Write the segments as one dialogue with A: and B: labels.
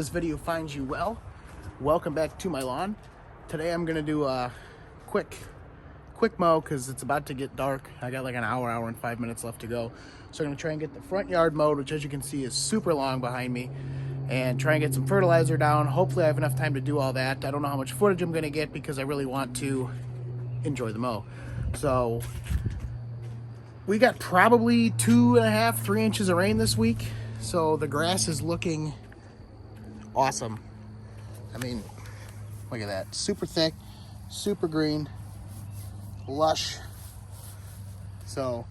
A: this video finds you well. Welcome back to my lawn. Today I'm gonna do a quick mow because it's about to get dark. I got like an hour and 5 minutes left to go. So I'm gonna try and get the front yard mowed, which as you can see is super long behind me, and try and get some fertilizer down. Hopefully I have enough time to do all that. I don't know how much footage I'm gonna get because I really want to enjoy the mow. So we got probably 2.5, 3 inches of rain this week. So the grass is looking awesome. I mean, look at that. Super thick, super green, lush. So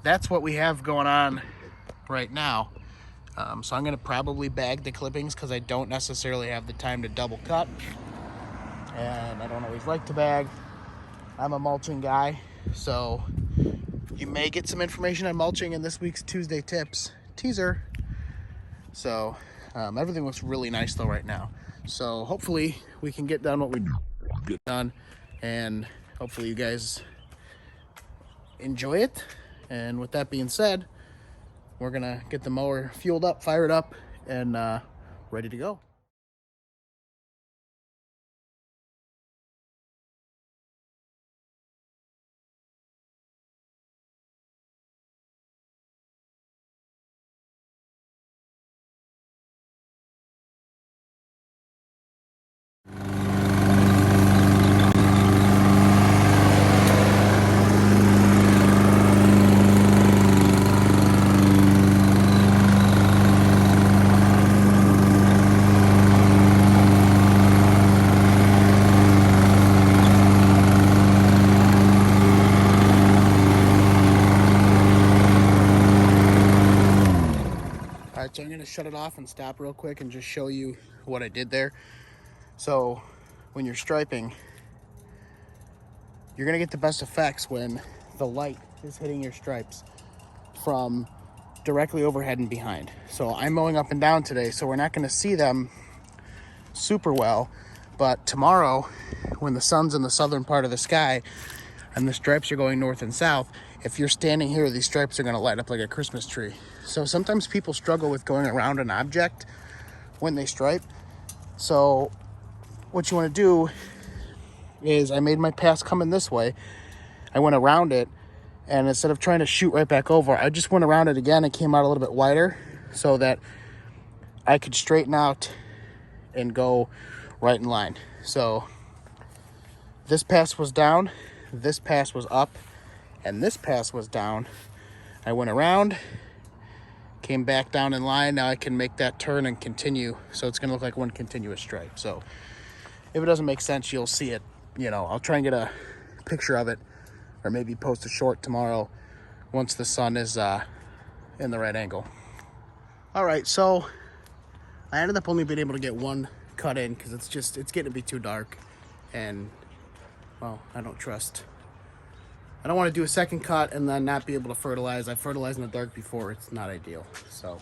A: that's what we have going on right now. So I'm gonna probably bag the clippings because I don't necessarily have the time to double cut. And I don't always like to bag. I'm a mulching guy. So you may get some information on mulching in this week's Tuesday Tips teaser. So everything looks really nice though right now. So hopefully we can get done what we get done, and hopefully you guys enjoy it. And with that being said, we're gonna get the mower fueled up, fired up, and ready to go. All right, so I'm gonna shut it off and stop real quick and just show you what I did there. So when you're striping, you're gonna get the best effects when the light is hitting your stripes from directly overhead and behind. So I'm mowing up and down today, so we're not gonna see them super well, but tomorrow when the sun's in the southern part of the sky and the stripes are going north and south, if you're standing here, these stripes are gonna light up like a Christmas tree. So sometimes people struggle with going around an object when they stripe. So what you wanna do is, I made my pass coming this way. I went around it, and instead of trying to shoot right back over, I just went around it again and came out a little bit wider so that I could straighten out and go right in line. So this pass was down, this pass was up, and this pass was down. I went around, came back down in line. Now I can make that turn and continue. So it's gonna look like one continuous stripe. So if it doesn't make sense, you'll see it. You know, I'll try and get a picture of it, or maybe post a short tomorrow once the sun is in the right angle. All right, so I ended up only being able to get one cut in because it's getting to be too dark, and well, I don't want to do a second cut and then not be able to fertilize. I fertilized in the dark before. It's not ideal. So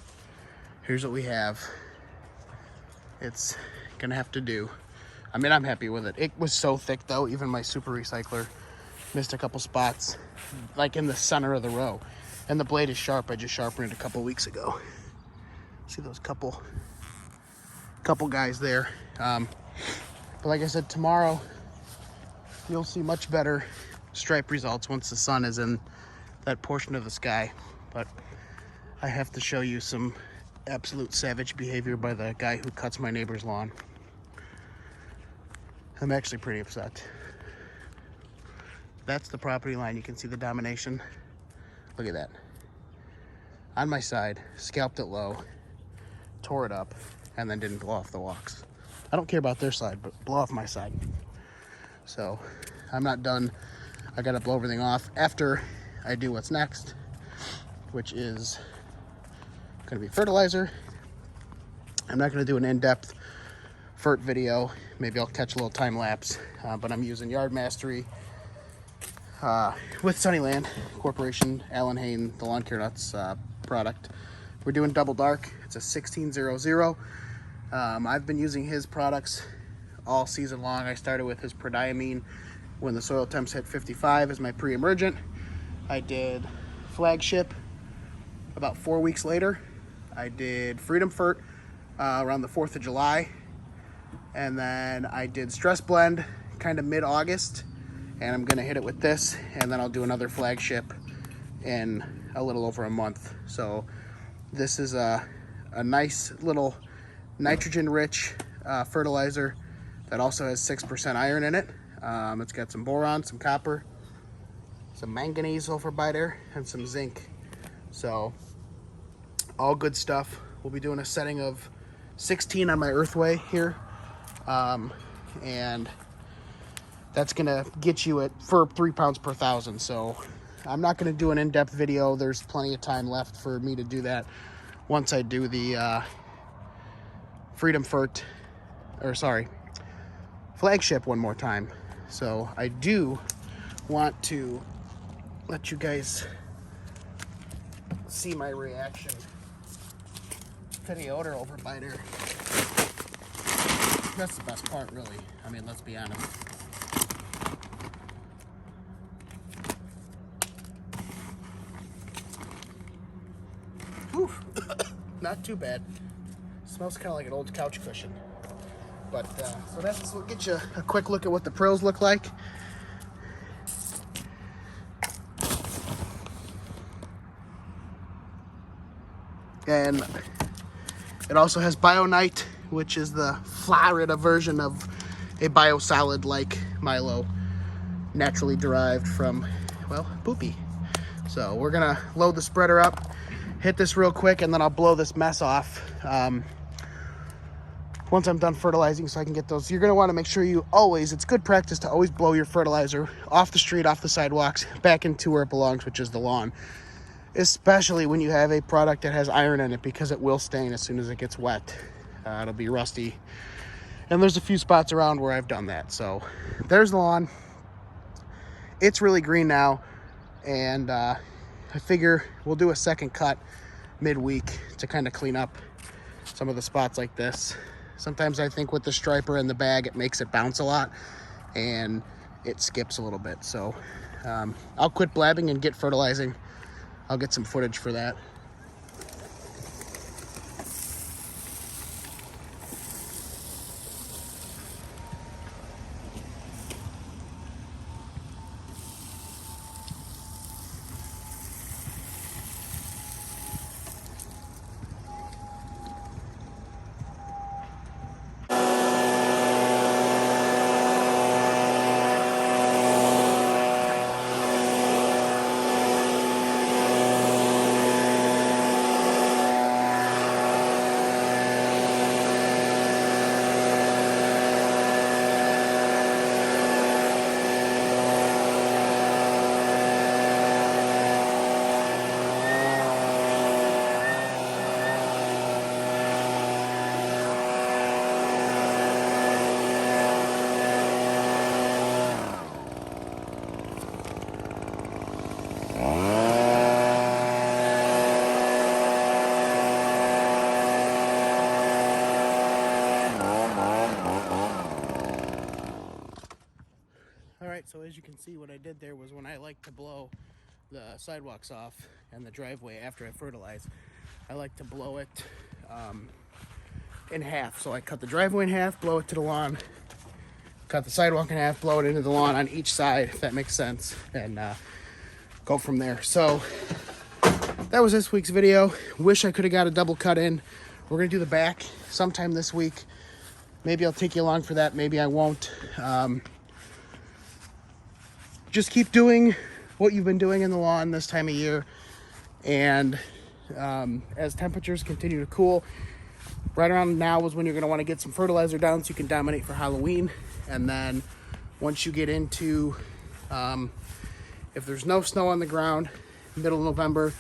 A: here's what we have. It's gonna have to do. I mean, I'm happy with it. It was so thick though, even my super recycler missed a couple spots, like in the center of the row. And the blade is sharp. I just sharpened it a couple weeks ago. See those couple guys there. But like I said, tomorrow you'll see much better stripe results once the sun is in that portion of the sky. But I have to show you some absolute savage behavior by the guy who cuts my neighbor's lawn. I'm actually pretty upset. That's the property line. You can see the domination. Look at that. On my side, scalped it low, tore it up, and then didn't blow off the walks. I don't care about their side, but blow off my side. So I'm not done. I gotta blow everything off after I do what's next, which is gonna be fertilizer. I'm not gonna do an in-depth fert video. Maybe I'll catch a little time lapse, but I'm using Yard Mastery with Sunnyland Corporation, Alan Hain, the Lawn Care Nuts product. We're doing double dark. It's a 1600. I've been using his products all season long. I started with his prodiamine when the soil temps hit 55 as my pre-emergent. I did Flagship about 4 weeks later. I did Freedom Fert around the 4th of July. And then I did stress blend kind of mid-August, and I'm gonna hit it with this, and then I'll do another flagship in a little over a month. So this is a nice little nitrogen-rich fertilizer that also has 6% iron in it. It's got some boron, some copper, some manganese sulfur biter, and some zinc. So all good stuff. We'll be doing a setting of 16 on my Earthway here. And that's gonna get you at for 3 pounds per thousand. So I'm not gonna do an in-depth video. There's plenty of time left for me to do that once I do the flagship one more time. So I do want to let you guys see my reaction to the odor overbiter. That's the best part, really. I mean, let's be honest. Whew. Not too bad. Smells kind of like an old couch cushion. But, so that's, we'll get you a quick look at what the prills look like. And it also has BioNite, which is the Florida version of a biosolid like Milo, naturally derived from, well, poopy. So we're gonna load the spreader up, hit this real quick, and then I'll blow this mess off once I'm done fertilizing, so I can get those. You're gonna wanna make sure you always, it's good practice to always blow your fertilizer off the street, off the sidewalks, back into where it belongs, which is the lawn. Especially when you have a product that has iron in it, because it will stain as soon as it gets wet. It'll be rusty. And there's a few spots around where I've done that. So there's the lawn. It's really green now. And I figure we'll do a second cut midweek to kind of clean up some of the spots like this. Sometimes I think with the striper in the bag, it makes it bounce a lot and it skips a little bit. So I'll quit blabbing and get fertilizing. I'll get some footage for that. So as you can see, what I did there was when I like to blow the sidewalks off and the driveway after I fertilize, I like to blow it in half. So I cut the driveway in half, blow it to the lawn, cut the sidewalk in half, blow it into the lawn on each side, if that makes sense, and go from there. So that was this week's video. Wish I could have got a double cut in. We're gonna do the back sometime this week. Maybe I'll take you along for that, maybe I won't. Just keep doing what you've been doing in the lawn this time of year. And as temperatures continue to cool, right around now is when you're going to want to get some fertilizer down so you can dominate for Halloween. And then once you get into, if there's no snow on the ground, middle of November,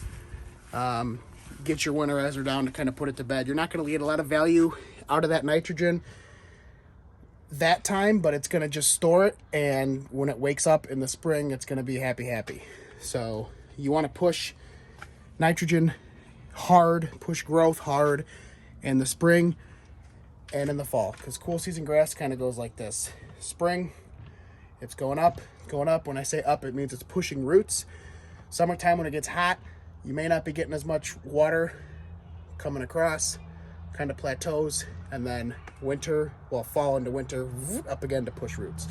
A: get your winterizer down to kind of put it to bed. You're not going to get a lot of value out of that nitrogen that time, but it's going to just store it, and when it wakes up in the spring, it's going to be happy. So you want to push nitrogen hard, push growth hard in the spring and in the fall, because cool season grass kind of goes like this. Spring, it's going up. When I say up, it means it's pushing roots. Summertime, when it gets hot, you may not be getting as much water coming across, kind of plateaus, and then winter, well, fall into winter, up again to push roots.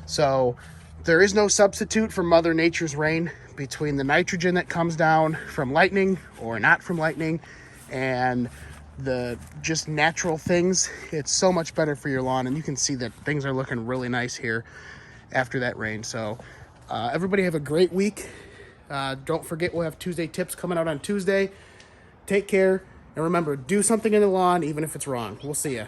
A: So there is no substitute for Mother Nature's rain between the nitrogen that comes down from lightning or not from lightning and the just natural things. It's so much better for your lawn, and you can see that things are looking really nice here after that rain. So everybody have a great week. Don't forget, we'll have Tuesday tips coming out on Tuesday. Take care, and remember, do something in the lawn even if it's wrong. We'll see ya.